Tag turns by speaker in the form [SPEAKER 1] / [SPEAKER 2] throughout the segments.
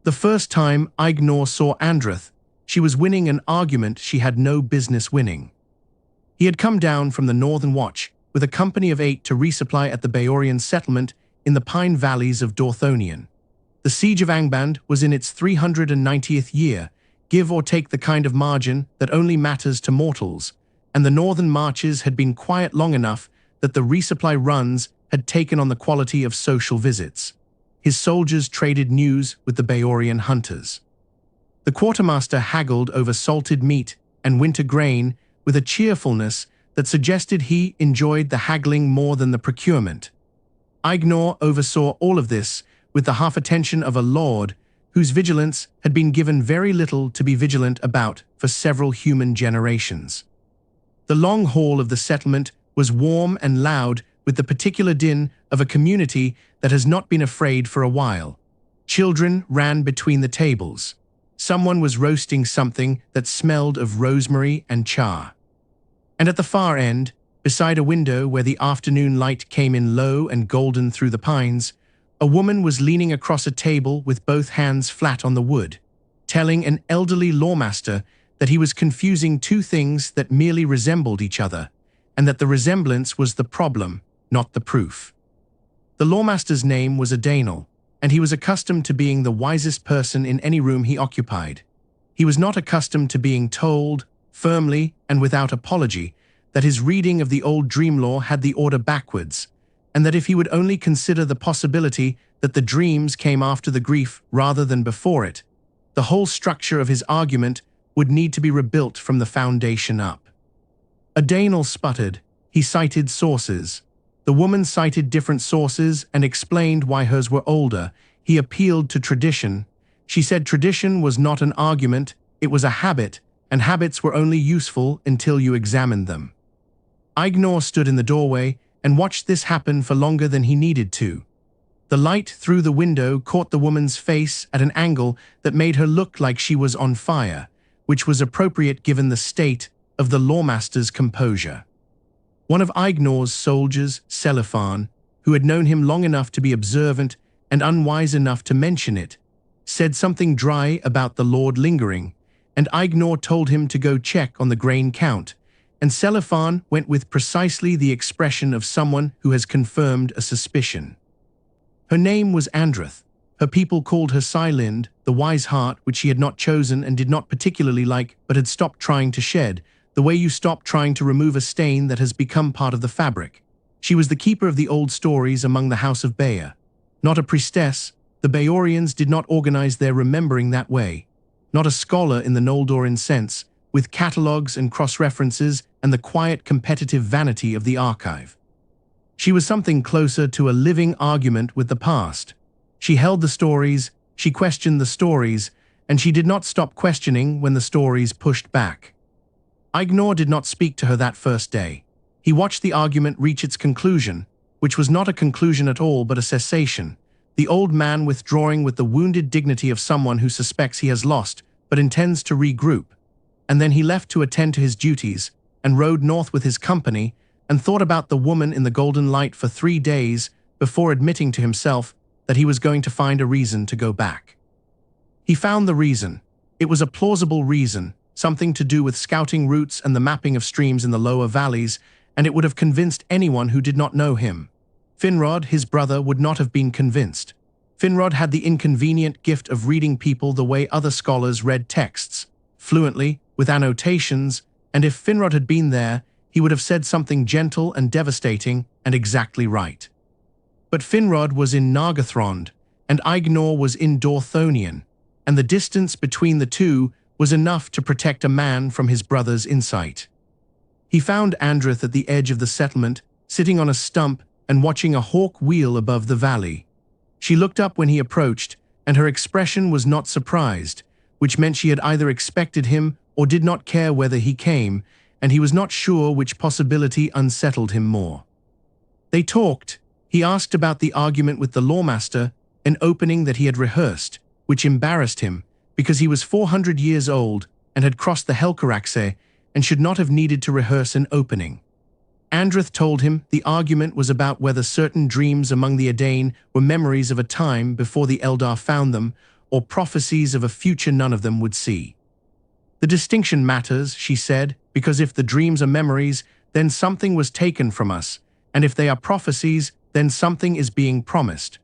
[SPEAKER 1] The first time Aegnor saw Andreth, she was winning an argument she had no business winning. He had come down from the Northern Watch with a company of 8 to resupply at the Bëorian settlement in the pine valleys of Dorthonion. The siege of Angband was in its 390th year, give or take the kind of margin that only matters to mortals, and the northern marches had been quiet long enough that the resupply runs had taken on the quality of social visits. His soldiers traded news with the Bëorian hunters. The quartermaster haggled over salted meat and winter grain with a cheerfulness that suggested he enjoyed the haggling more than the procurement. Aegnor oversaw all of this with the half-attention of a lord whose vigilance had been given very little to be vigilant about for several human generations. The long hall of the settlement was warm and loud with the particular din of a community that has not been afraid for a while. Children ran between the tables. Someone was roasting something that smelled of rosemary and char. And at the far end, beside a window where the afternoon light came in low and golden through the pines, a woman was leaning across a table with both hands flat on the wood, telling an elderly lawmaster that he was confusing two things that merely resembled each other, and that the resemblance was the problem, not the proof. The lawmaster's name was Aegnor, and he was accustomed to being the wisest person in any room he occupied. He was not accustomed to being told, firmly and without apology, that his reading of the old dream law had the order backwards, and that if he would only consider the possibility that the dreams came after the grief rather than before it, the whole structure of his argument would need to be rebuilt from the foundation up. Aegnor sputtered. He cited sources. The woman cited different sources and explained why hers were older. He appealed to tradition. She said tradition was not an argument, it was a habit, and habits were only useful until you examined them. Aegnor stood in the doorway and watched this happen for longer than he needed to. The light through the window caught the woman's face at an angle that made her look like she was on fire, which was appropriate given the state of the lawmaster's composure. One of Aegnor's soldiers, Silmarillion, who had known him long enough to be observant and unwise enough to mention it, said something dry about the lord lingering, and Aegnor told him to go check on the grain count, and Silmarillion went with precisely the expression of someone who has confirmed a suspicion. Her name was Andreth. Her people called her Silend, the wise heart which she had not chosen and did not particularly like but had stopped trying to shed, the way you stop trying to remove a stain that has become part of the fabric. She was the keeper of the old stories among the House of Bëor. Not a priestess, the Bëorians did not organize their remembering that way. Not a scholar in the Noldorin sense, with catalogues and cross-references and the quiet competitive vanity of the archive. She was something closer to a living argument with the past. She held the stories, she questioned the stories, and she did not stop questioning when the stories pushed back. Aegnor did not speak to her that first day. He watched the argument reach its conclusion, which was not a conclusion at all but a cessation, the old man withdrawing with the wounded dignity of someone who suspects he has lost but intends to regroup. And then he left to attend to his duties and rode north with his company and thought about the woman in the golden light for 3 days before admitting to himself that he was going to find a reason to go back. He found the reason. It was a plausible reason, something to do with scouting routes and the mapping of streams in the lower valleys, and it would have convinced anyone who did not know him. Finrod, his brother, would not have been convinced. Finrod had the inconvenient gift of reading people the way other scholars read texts, fluently, with annotations, and if Finrod had been there, he would have said something gentle and devastating and exactly right. But Finrod was in Nargothrond, and Aegnor was in Dorthonion, and the distance between the two was enough to protect a man from his brother's insight. He found Andreth at the edge of the settlement, sitting on a stump and watching a hawk wheel above the valley. She looked up when he approached, and her expression was not surprised, which meant she had either expected him or did not care whether he came, and he was not sure which possibility unsettled him more. They talked. He asked about the argument with the lawmaster, an opening that he had rehearsed, which embarrassed him, because he was 400 years old and had crossed the Helcaraxe and should not have needed to rehearse an opening. Andreth told him the argument was about whether certain dreams among the Edain were memories of a time before the Eldar found them, or prophecies of a future none of them would see. The distinction matters, she said, because if the dreams are memories, then something was taken from us, and if they are prophecies, then something is being promised.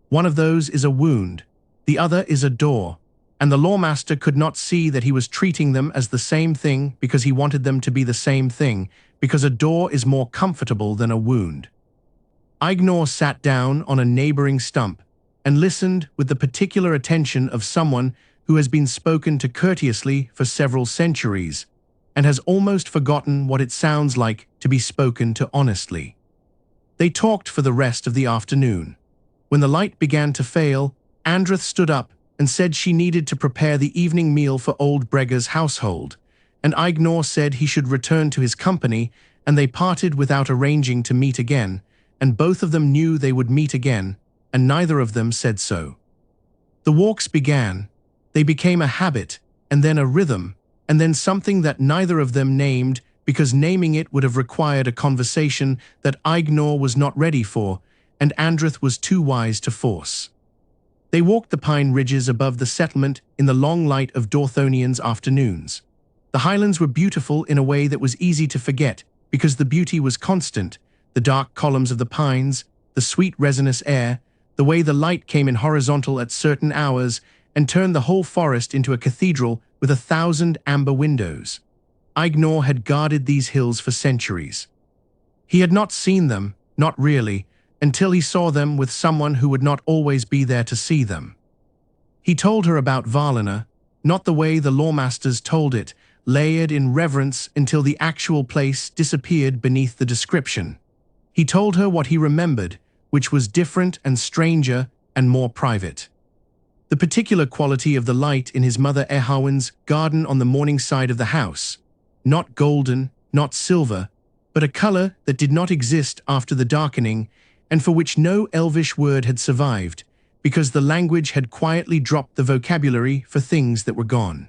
[SPEAKER 1] One of those is a wound, the other is a door, and the lawmaster could not see that he was treating them as the same thing because he wanted them to be the same thing, because a door is more comfortable than a wound. Aegnor sat down on a neighboring stump and listened with the particular attention of someone who has been spoken to courteously for several centuries and has almost forgotten what it sounds like to be spoken to honestly. They talked for the rest of the afternoon. When the light began to fail, Andreth stood up and said she needed to prepare the evening meal for old Brega's household, and Aegnor said he should return to his company, and they parted without arranging to meet again, and both of them knew they would meet again, and neither of them said so. The walks began. They became a habit, and then a rhythm, and then something that neither of them named, because naming it would have required a conversation that Aegnor was not ready for, and Andreth was too wise to force. They walked the pine ridges above the settlement in the long light of Dorthonion's afternoons. The highlands were beautiful in a way that was easy to forget, because the beauty was constant, the dark columns of the pines, the sweet resinous air, the way the light came in horizontal at certain hours and turned the whole forest into a cathedral with 1,000 amber windows. Aegnor had guarded these hills for centuries. He had not seen them, not really, until he saw them with someone who would not always be there to see them. He told her about Valinor, not the way the lawmasters told it, layered in reverence until the actual place disappeared beneath the description. He told her what he remembered, which was different and stranger and more private. The particular quality of the light in his mother Eowyn's garden on the morning side of the house, not golden, not silver, but a color that did not exist after the darkening, and for which no elvish word had survived, because the language had quietly dropped the vocabulary for things that were gone.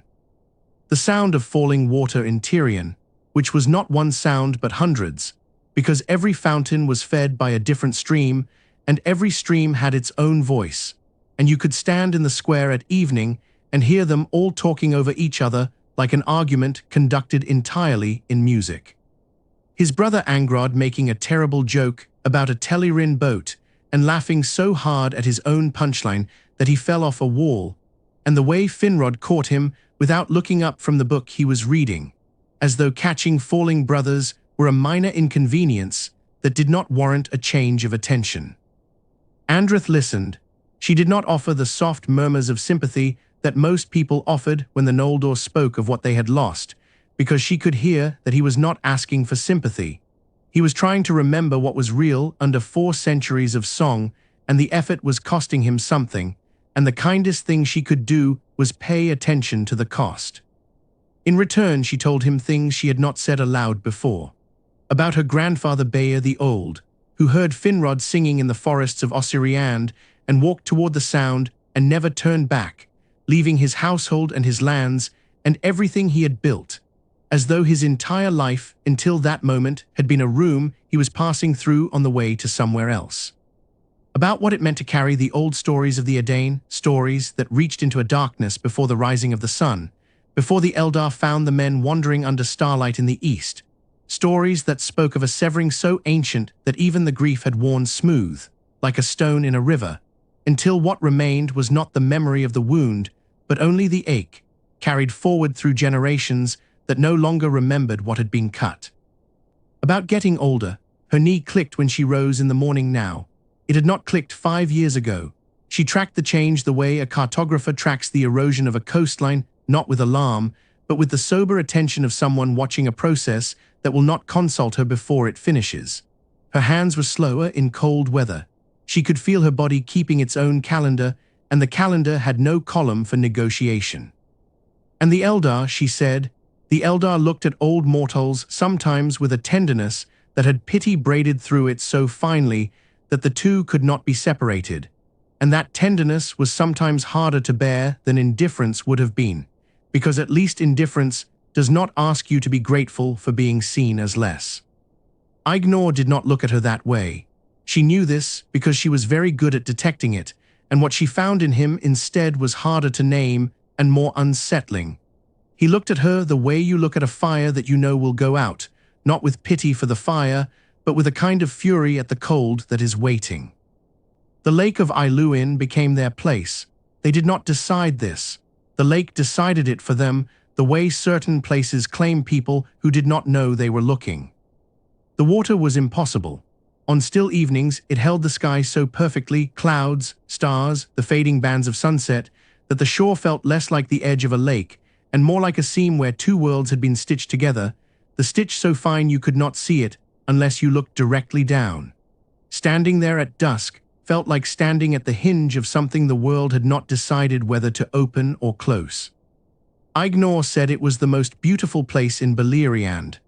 [SPEAKER 1] The sound of falling water in Tirion, which was not one sound but hundreds, because every fountain was fed by a different stream, and every stream had its own voice, and you could stand in the square at evening and hear them all talking over each other like an argument conducted entirely in music. His brother Angrod making a terrible joke about a Telerin boat and laughing so hard at his own punchline that he fell off a wall, and the way Finrod caught him without looking up from the book he was reading, as though catching falling brothers were a minor inconvenience that did not warrant a change of attention. Andreth listened. She did not offer the soft murmurs of sympathy that most people offered when the Noldor spoke of what they had lost, because she could hear that he was not asking for sympathy. He was trying to remember what was real under 4 centuries of song, and the effort was costing him something, and the kindest thing she could do was pay attention to the cost. In return, she told him things she had not said aloud before. About her grandfather Bëor the Old, who heard Finrod singing in the forests of Osiriand and walked toward the sound and never turned back, leaving his household and his lands and everything he had built, as though his entire life until that moment had been a room he was passing through on the way to somewhere else. About what it meant to carry the old stories of the Edain, stories that reached into a darkness before the rising of the sun, before the Eldar found the men wandering under starlight in the east, stories that spoke of a severing so ancient that even the grief had worn smooth, like a stone in a river, until what remained was not the memory of the wound, but only the ache, carried forward through generations that no longer remembered what had been cut. About getting older, her knee clicked when she rose in the morning now. It had not clicked 5 years ago. She tracked the change the way a cartographer tracks the erosion of a coastline, not with alarm, but with the sober attention of someone watching a process that will not consult her before it finishes. Her hands were slower in cold weather. She could feel her body keeping its own calendar, and the calendar had no column for negotiation. And the Eldar, she said, the Eldar looked at old mortals sometimes with a tenderness that had pity braided through it so finely that the two could not be separated, and that tenderness was sometimes harder to bear than indifference would have been, because at least indifference does not ask you to be grateful for being seen as less. Aegnor did not look at her that way. She knew this because she was very good at detecting it, and what she found in him instead was harder to name and more unsettling. He looked at her the way you look at a fire that you know will go out, not with pity for the fire, but with a kind of fury at the cold that is waiting. The lake of Aeluin became their place. They did not decide this. The lake decided it for them, the way certain places claim people who did not know they were looking. The water was impossible. On still evenings, it held the sky so perfectly, clouds, stars, the fading bands of sunset, that the shore felt less like the edge of a lake, and more like a seam where two worlds had been stitched together, the stitch so fine you could not see it unless you looked directly down. Standing there at dusk felt like standing at the hinge of something the world had not decided whether to open or close. Aegnor said it was the most beautiful place in Beleriand.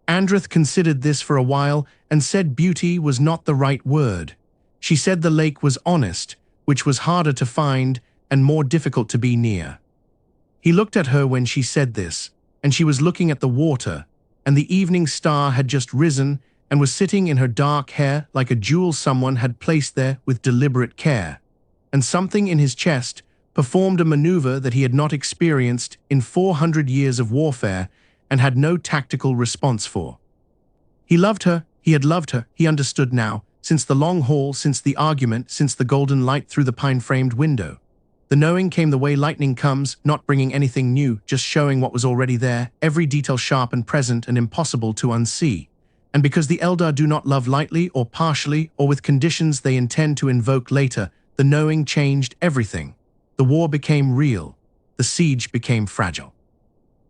[SPEAKER 1] Andreth considered this for a while and said beauty was not the right word. She said the lake was honest, which was harder to find and more difficult to be near. He looked at her when she said this, and she was looking at the water, and the evening star had just risen and was sitting in her dark hair like a jewel someone had placed there with deliberate care. And something in his chest performed a maneuver that he had not experienced in 400 years of warfare and had no tactical response for. He loved her, he had loved her, he understood now, since the long haul, since the argument, since the golden light through the pine-framed window. The knowing came the way lightning comes, not bringing anything new, just showing what was already there, every detail sharp and present and impossible to unsee. And because the Eldar do not love lightly or partially or with conditions they intend to invoke later, the knowing changed everything. The war became real. The siege became fragile.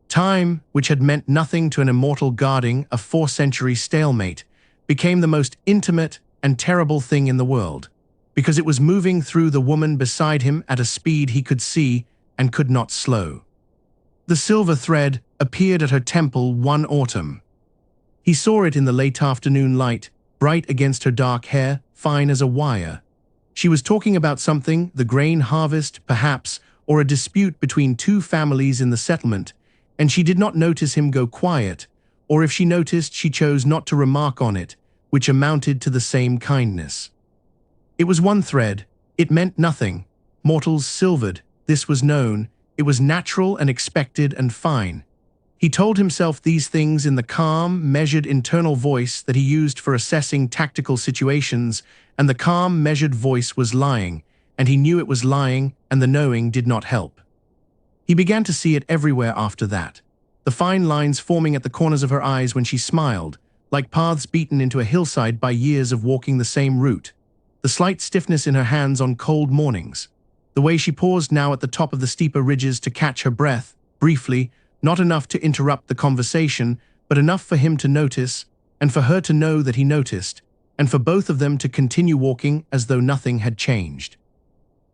[SPEAKER 1] Time, which had meant nothing to an immortal guarding a 4-century stalemate, became the most intimate and terrible thing in the world, because it was moving through the woman beside him at a speed he could see and could not slow. The silver thread appeared at her temple one autumn. He saw it in the late afternoon light, bright against her dark hair, fine as a wire. She was talking about something, the grain harvest, perhaps, or a dispute between two families in the settlement, and she did not notice him go quiet, or if she noticed, she chose not to remark on it, which amounted to the same kindness. It was one thread. It meant nothing. Mortals silvered. This was known. It was natural and expected and fine. He told himself these things in the calm, measured internal voice that he used for assessing tactical situations, and the calm, measured voice was lying, and he knew it was lying, and the knowing did not help. He began to see it everywhere after that. The fine lines forming at the corners of her eyes when she smiled, like paths beaten into a hillside by years of walking the same route. The slight stiffness in her hands on cold mornings. The way she paused now at the top of the steeper ridges to catch her breath, briefly, not enough to interrupt the conversation, but enough for him to notice, and for her to know that he noticed, and for both of them to continue walking as though nothing had changed.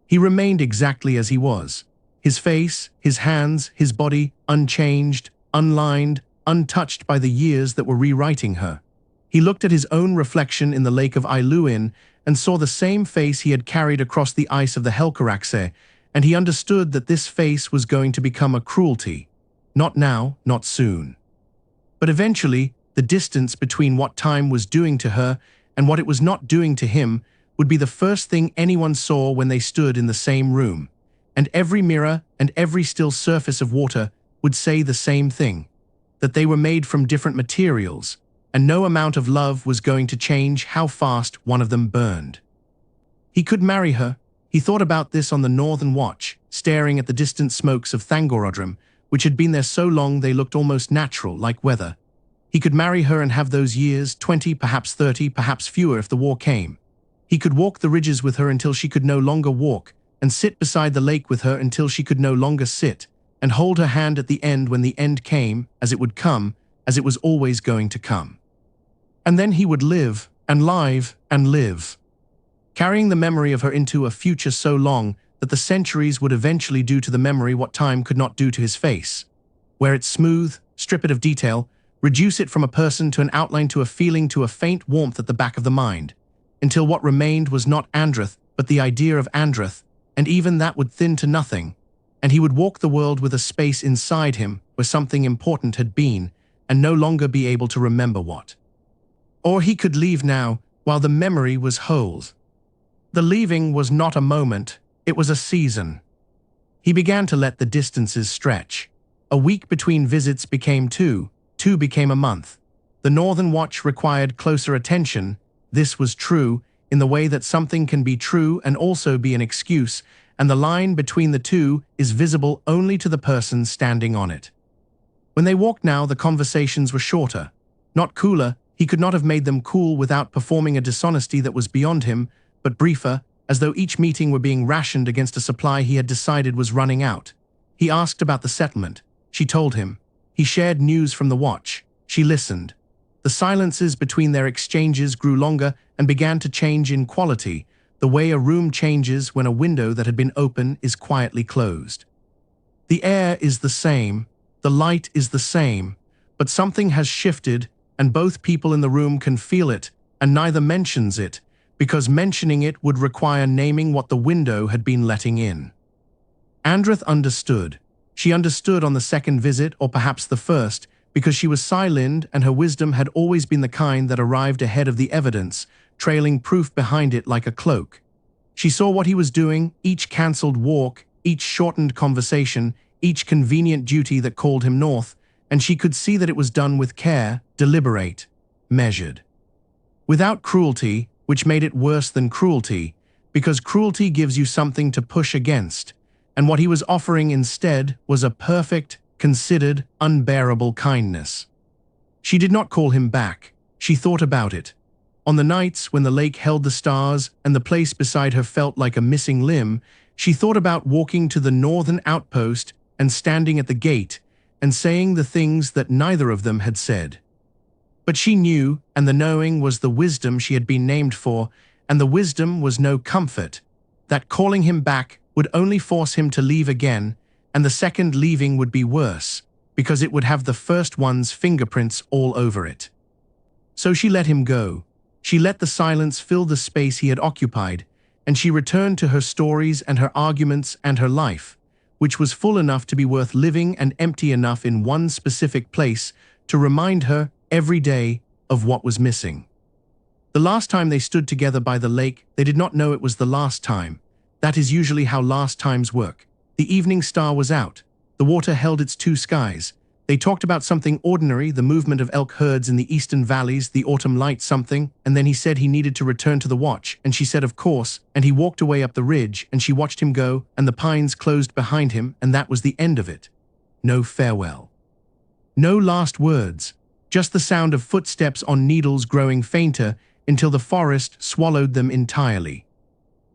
[SPEAKER 1] He remained exactly as he was. His face, his hands, his body, unchanged, unlined, untouched by the years that were rewriting her. He looked at his own reflection in the lake of Aeluin and saw the same face he had carried across the ice of the Helcaraxe, and he understood that this face was going to become a cruelty. Not now, not soon. But eventually, the distance between what time was doing to her and what it was not doing to him would be the first thing anyone saw when they stood in the same room, and every mirror and every still surface of water would say the same thing, that they were made from different materials, and no amount of love was going to change how fast one of them burned. He could marry her. He thought about this on the northern watch, staring at the distant smokes of Thangorodrim, which had been there so long they looked almost natural, like weather. He could marry her and have those years, 20, perhaps 30, perhaps fewer if the war came. He could walk the ridges with her until she could no longer walk, and sit beside the lake with her until she could no longer sit, and hold her hand at the end when the end came, as it would come, as it was always going to come. And then he would live, and live, and live, carrying the memory of her into a future so long that the centuries would eventually do to the memory what time could not do to his face. Wear it smooth, strip it of detail, reduce it from a person to an outline to a feeling to a faint warmth at the back of the mind, until what remained was not Andreth, but the idea of Andreth, and even that would thin to nothing, and he would walk the world with a space inside him where something important had been, and no longer be able to remember what. Or he could leave now, while the memory was whole. The leaving was not a moment, It was a season. He began to let the distances stretch. A week between visits became two became a month. The Northern Watch required closer attention. This was true, in the way that something can be true and also be an excuse, and the line between the two is visible only to the person standing on it. When they walked now, the conversations were shorter. Not cooler, he could not have made them cool without performing a dishonesty that was beyond him, but briefer, as though each meeting were being rationed against a supply he had decided was running out. He asked about the settlement. She told him. He shared news from the watch. She listened. The silences between their exchanges grew longer and began to change in quality, the way a room changes when a window that had been open is quietly closed. The air is the same, the light is the same, but something has shifted, and both people in the room can feel it, and neither mentions it, because mentioning it would require naming what the window had been letting in. Andreth understood. She understood on the second visit, or perhaps the first, because she was silent and her wisdom had always been the kind that arrived ahead of the evidence, trailing proof behind it like a cloak. She saw what he was doing, each cancelled walk, each shortened conversation, each convenient duty that called him north, and she could see that it was done with care, deliberate, measured. Without cruelty, which made it worse than cruelty, because cruelty gives you something to push against, and what he was offering instead was a perfect, considered, unbearable kindness. She did not call him back. She thought about it. On the nights when the lake held the stars and the place beside her felt like a missing limb, she thought about walking to the northern outpost and standing at the gate and saying the things that neither of them had said. But she knew, and the knowing was the wisdom she had been named for, and the wisdom was no comfort, that calling him back would only force him to leave again, and the second leaving would be worse, because it would have the first one's fingerprints all over it. So she let him go. She let the silence fill the space he had occupied, and she returned to her stories and her arguments and her life, which was full enough to be worth living and empty enough in one specific place to remind her every day of what was missing. The last time they stood together by the lake, they did not know it was the last time. That is usually how last times work. The evening star was out. The water held its two skies. They talked about something ordinary, the movement of elk herds in the eastern valleys, the autumn light something, and then he said he needed to return to the watch, and she said of course, and he walked away up the ridge, and she watched him go, and the pines closed behind him, and that was the end of it. No farewell. No last words, just the sound of footsteps on needles growing fainter until the forest swallowed them entirely.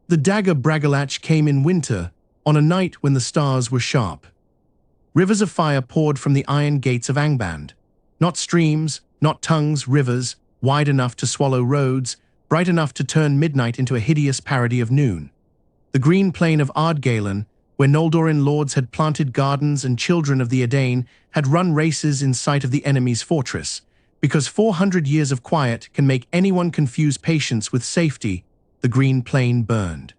[SPEAKER 1] The Dagor Bragollach came in winter, on a night when the stars were sharp. Rivers of fire poured from the iron gates of Angband. Not streams, not tongues, rivers, wide enough to swallow roads, bright enough to turn midnight into a hideous parody of noon. The green plain of Ardgalen, where Noldorin lords had planted gardens and children of the Edain had run races in sight of the enemy's fortress, because 400 years of quiet can make anyone confuse patience with safety. The green plain burned.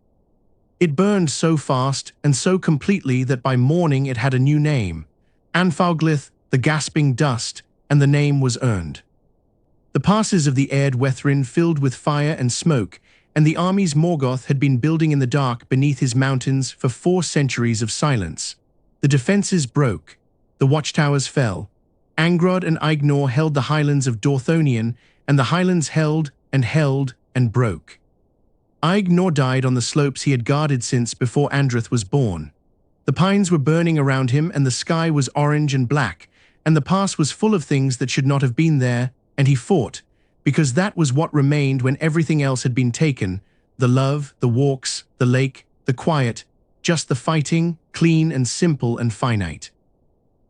[SPEAKER 1] It burned so fast and so completely that by morning it had a new name, Anfauglith, the gasping dust, and the name was earned. The passes of the Erd Wethrin filled with fire and smoke, and the armies Morgoth had been building in the dark beneath his mountains for 4 centuries of silence. The defenses broke. The watchtowers fell. Angrod and Aegnor held the highlands of Dorthonion, and the highlands held and broke. Aegnor died on the slopes he had guarded since before Andreth was born. The pines were burning around him, and the sky was orange and black, and the pass was full of things that should not have been there, and he fought, because that was what remained when everything else had been taken, the love, the walks, the lake, the quiet, just the fighting, clean and simple and finite.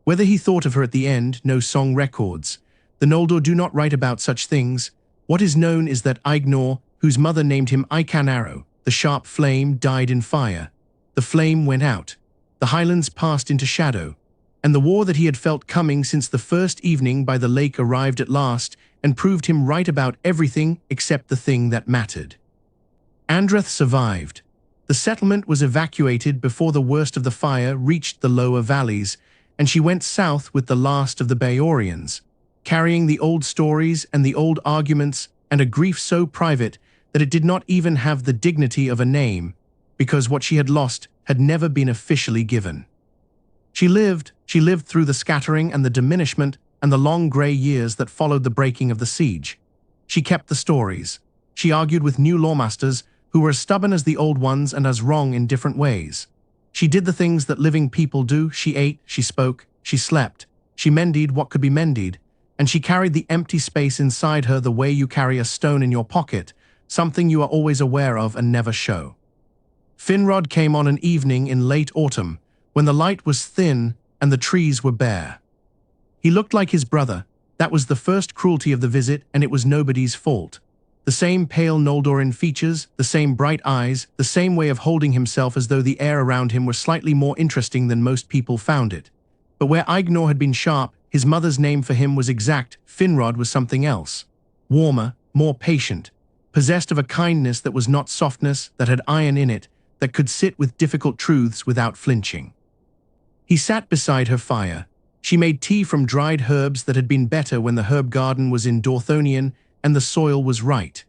[SPEAKER 1] Whether he thought of her at the end, no song records. The Noldor do not write about such things. What is known is that Aegnor, whose mother named him Arrow, the sharp flame, died in fire. The flame went out. The highlands passed into shadow. And the war that he had felt coming since the first evening by the lake arrived at last and proved him right about everything except the thing that mattered. Andreth survived. The settlement was evacuated before the worst of the fire reached the lower valleys, and she went south with the last of the Beorians, carrying the old stories and the old arguments and a grief so private that it did not even have the dignity of a name. because what she had lost had never been officially given. She lived through the scattering and the diminishment and the long grey years that followed the breaking of the siege. She kept the stories. She argued with new lawmasters who were as stubborn as the old ones and as wrong in different ways. She did the things that living people do. She ate, she spoke, she slept, she mended what could be mended, and she carried the empty space inside her the way you carry a stone in your pocket, something you are always aware of and never show. Finrod came on an evening in late autumn, when the light was thin and the trees were bare. He looked like his brother. That was the first cruelty of the visit, and it was nobody's fault. The same pale Noldorin features, the same bright eyes, the same way of holding himself as though the air around him were slightly more interesting than most people found it. But where Aegnor had been sharp, his mother's name for him was exact. Finrod was something else. Warmer, more patient, possessed of a kindness that was not softness, that had iron in it, that could sit with difficult truths without flinching. He sat beside her fire. She made tea from dried herbs that had been better when the herb garden was in Dorthonion and the soil was right.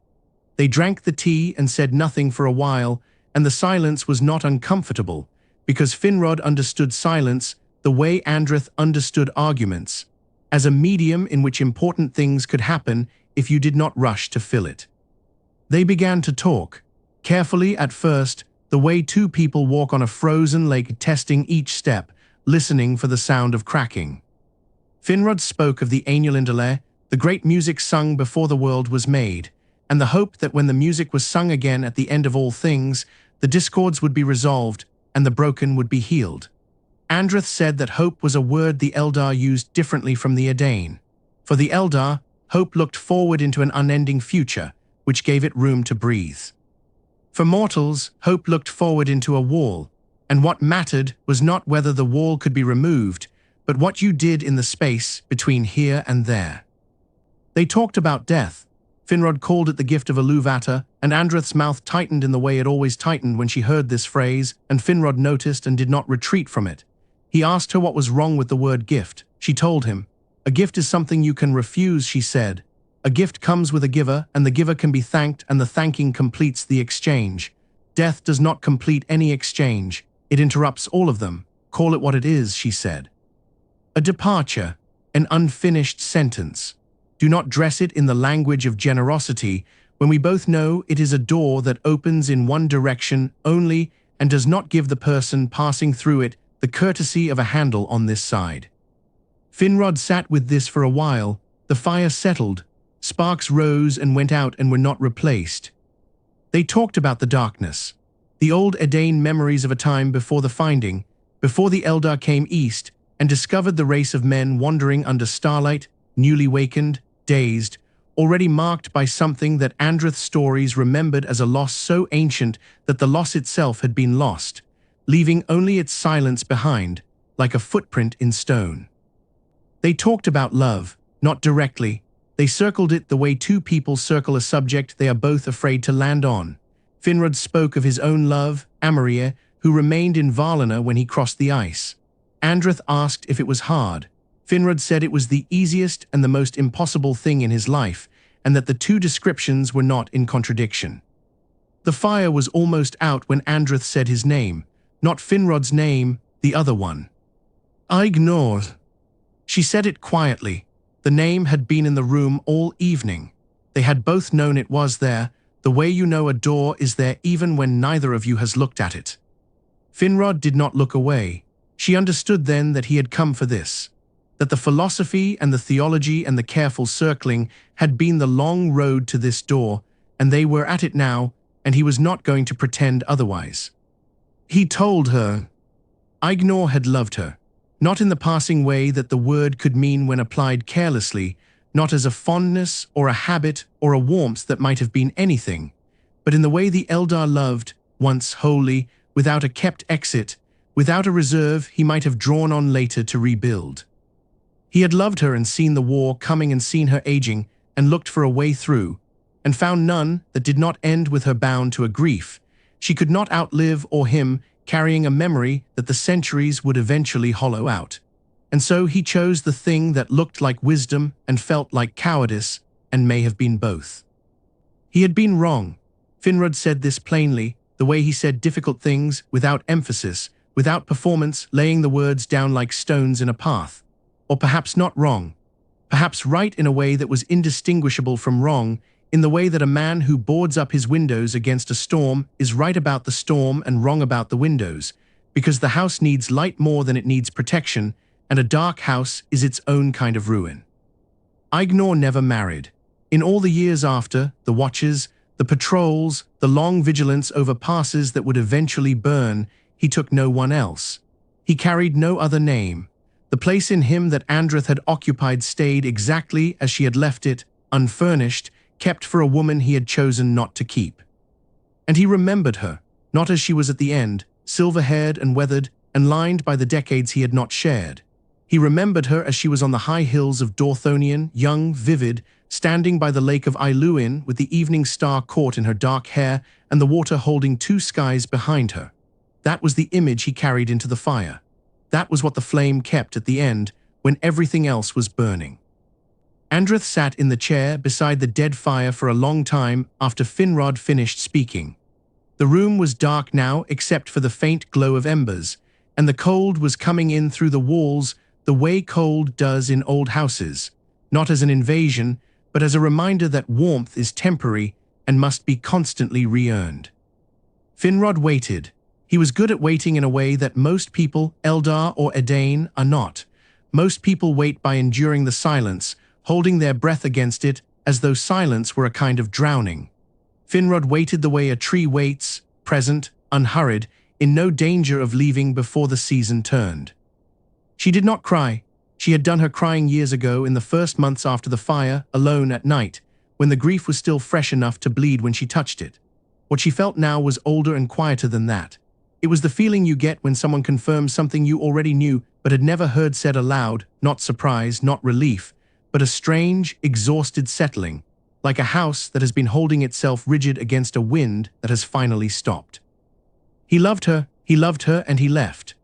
[SPEAKER 1] They drank the tea and said nothing for a while, and the silence was not uncomfortable, because Finrod understood silence the way Andreth understood arguments, as a medium in which important things could happen if you did not rush to fill it. They began to talk, carefully at first, the way two people walk on a frozen lake, testing each step, listening for the sound of cracking. Finrod spoke of the Aeluin, the great music sung before the world was made, and the hope that when the music was sung again at the end of all things, the discords would be resolved and the broken would be healed. Andreth said that hope was a word the Eldar used differently from the Edain. For the Eldar, hope looked forward into an unending future, which gave it room to breathe. For mortals, hope looked forward into a wall, and what mattered was not whether the wall could be removed, but what you did in the space between here and there. They talked about death. Finrod called it the gift of Iluvatar, and Andreth's mouth tightened in the way it always tightened when she heard this phrase, and Finrod noticed and did not retreat from it. He asked her what was wrong with the word gift. She told him. A gift is something you can refuse, she said. A gift comes with a giver, and the giver can be thanked, and the thanking completes the exchange. Death does not complete any exchange. It interrupts all of them. Call it what it is, she said. A departure, an unfinished sentence. Do not dress it in the language of generosity, when we both know it is a door that opens in one direction only and does not give the person passing through it the courtesy of a handle on this side. Finrod sat with this for a while. The fire settled. Sparks rose and went out and were not replaced. They talked about the darkness, the old Edain memories of a time before the finding, before the Eldar came east and discovered the race of men wandering under starlight, newly wakened, dazed, already marked by something that Andreth's stories remembered as a loss so ancient that the loss itself had been lost, leaving only its silence behind, like a footprint in stone. They talked about love, not directly. They circled it the way two people circle a subject they are both afraid to land on. Finrod spoke of his own love, Amarya, who remained in Valinor when he crossed the ice. Andreth asked if it was hard. Finrod said it was the easiest and the most impossible thing in his life, and that the two descriptions were not in contradiction. The fire was almost out when Andreth said his name, not Finrod's name, the other one. Aegnor. She said it quietly. The name had been in the room all evening. They had both known it was there, the way you know a door is there even when neither of you has looked at it. Finrod did not look away. She understood then that he had come for this, that the philosophy and the theology and the careful circling had been the long road to this door, and they were at it now, and he was not going to pretend otherwise. He told her. Aegnor had loved her, not in the passing way that the word could mean when applied carelessly, not as a fondness or a habit or a warmth that might have been anything, but in the way the Eldar loved, once wholly, without a kept exit, without a reserve he might have drawn on later to rebuild. He had loved her and seen the war coming and seen her aging and looked for a way through, and found none that did not end with her bound to a grief. She could not outlive or him carrying a memory that the centuries would eventually hollow out. And so he chose the thing that looked like wisdom and felt like cowardice, and may have been both. He had been wrong. Finrod said this plainly. the way he said difficult things without emphasis, without performance, laying the words down like stones in a path. Or perhaps not wrong. Perhaps right in a way that was indistinguishable from wrong, in the way that a man who boards up his windows against a storm is right about the storm and wrong about the windows, because the house needs light more than it needs protection, and a dark house is its own kind of ruin. Aegnor never married. In all the years after, the watches, the patrols, the long vigilance over passes that would eventually burn, he took no one else. He carried no other name. The place in him that Andreth had occupied stayed exactly as she had left it, unfurnished, kept for a woman he had chosen not to keep. And he remembered her, not as she was at the end, silver-haired and weathered, and lined by the decades he had not shared. He remembered her as she was on the high hills of Dorthonion, young, vivid, standing by the lake of Aeluin with the evening star caught in her dark hair and the water holding two skies behind her. That was the image he carried into the fire. That was what the flame kept at the end, when everything else was burning. Andreth sat in the chair beside the dead fire for a long time after Finrod finished speaking. The room was dark now except for the faint glow of embers, and the cold was coming in through the walls the way cold does in old houses, not as an invasion, but as a reminder that warmth is temporary and must be constantly re-earned. Finrod waited. He was good at waiting in a way that most people, Eldar or Edain, are not. Most people wait by enduring the silence, holding their breath against it as though silence were a kind of drowning. Finrod waited the way a tree waits, present, unhurried, in no danger of leaving before the season turned. She did not cry. She had done her crying years ago in the first months after the fire, alone at night, when the grief was still fresh enough to bleed when she touched it. What she felt now was older and quieter than that. It was the feeling you get when someone confirms something you already knew but had never heard said aloud, not surprise, not relief, but a strange, exhausted settling, like a house that has been holding itself rigid against a wind that has finally stopped. He loved her, and he left.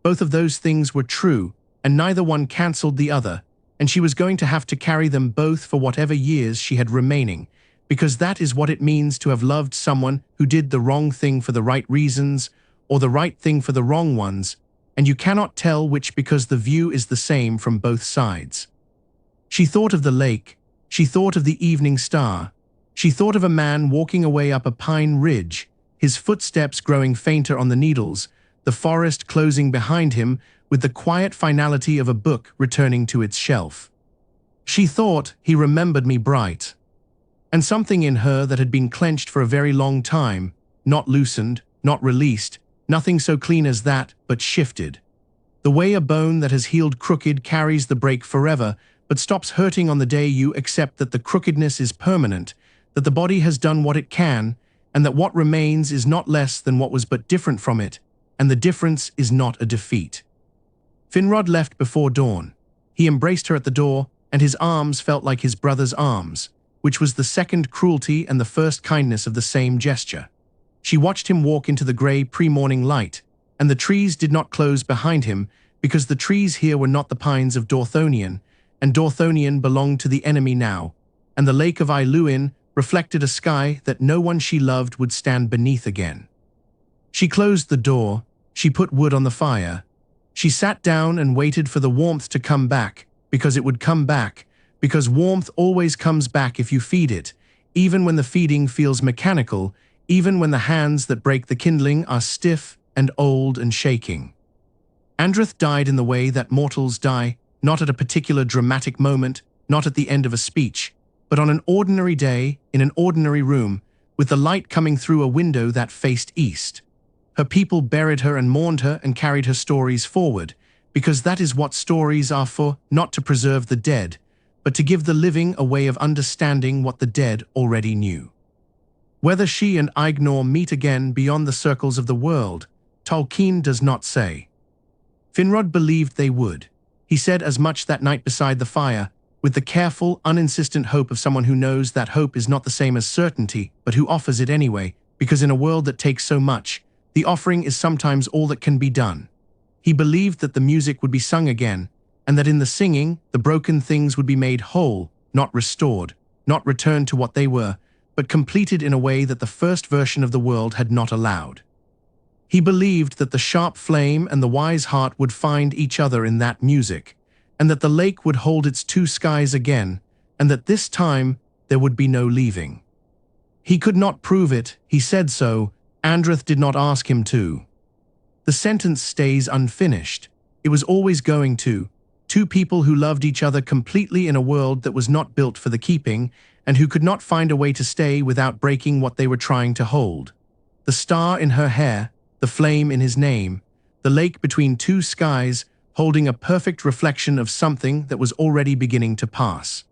[SPEAKER 1] Both of those things were true, and neither one cancelled the other, and she was going to have to carry them both for whatever years she had remaining, because that is what it means to have loved someone who did the wrong thing for the right reasons, or the right thing for the wrong ones, and you cannot tell which because the view is the same from both sides. She thought of the lake, she thought of the evening star, she thought of a man walking away up a pine ridge, his footsteps growing fainter on the needles, the forest closing behind him with the quiet finality of a book returning to its shelf. She thought he remembered me bright. And something in her that had been clenched for a very long time, not loosened, not released, nothing so clean as that, but shifted. The way a bone that has healed crooked carries the break forever, but stops hurting on the day you accept that the crookedness is permanent, that the body has done what it can, and that what remains is not less than what was but different from it, and the difference is not a defeat. Finrod left before dawn. He embraced her at the door, and his arms felt like his brother's arms, which was the second cruelty and the first kindness of the same gesture. She watched him walk into the grey pre-morning light, and the trees did not close behind him because the trees here were not the pines of Dorthonion, and Dorthonion belonged to the enemy now, and the lake of Aeluin reflected a sky that no one she loved would stand beneath again. She closed the door, she put wood on the fire, she sat down and waited for the warmth to come back, because it would come back, because warmth always comes back if you feed it, even when the feeding feels mechanical, even when the hands that break the kindling are stiff and old and shaking. Andreth died in the way that mortals die, not at a particular dramatic moment, not at the end of a speech, but on an ordinary day, in an ordinary room, with the light coming through a window that faced east. Her people buried her and mourned her and carried her stories forward, because that is what stories are for, not to preserve the dead, but to give the living a way of understanding what the dead already knew. Whether she and Aegnor meet again beyond the circles of the world, Tolkien does not say. Finrod believed they would. He said as much that night beside the fire, with the careful, uninsistent hope of someone who knows that hope is not the same as certainty, but who offers it anyway, because in a world that takes so much, the offering is sometimes all that can be done. He believed that the music would be sung again, and that in the singing, the broken things would be made whole, not restored, not returned to what they were, but completed in a way that the first version of the world had not allowed. He believed that the sharp flame and the wise heart would find each other in that music, and that the lake would hold its two skies again, and that this time there would be no leaving. He could not prove it, he said so. Andreth did not ask him to. The sentence stays unfinished. It was always going to. Two people who loved each other completely in a world that was not built for the keeping, and who could not find a way to stay without breaking what they were trying to hold. The star in her hair, the flame in his name, the lake between two skies, holding a perfect reflection of something that was already beginning to pass.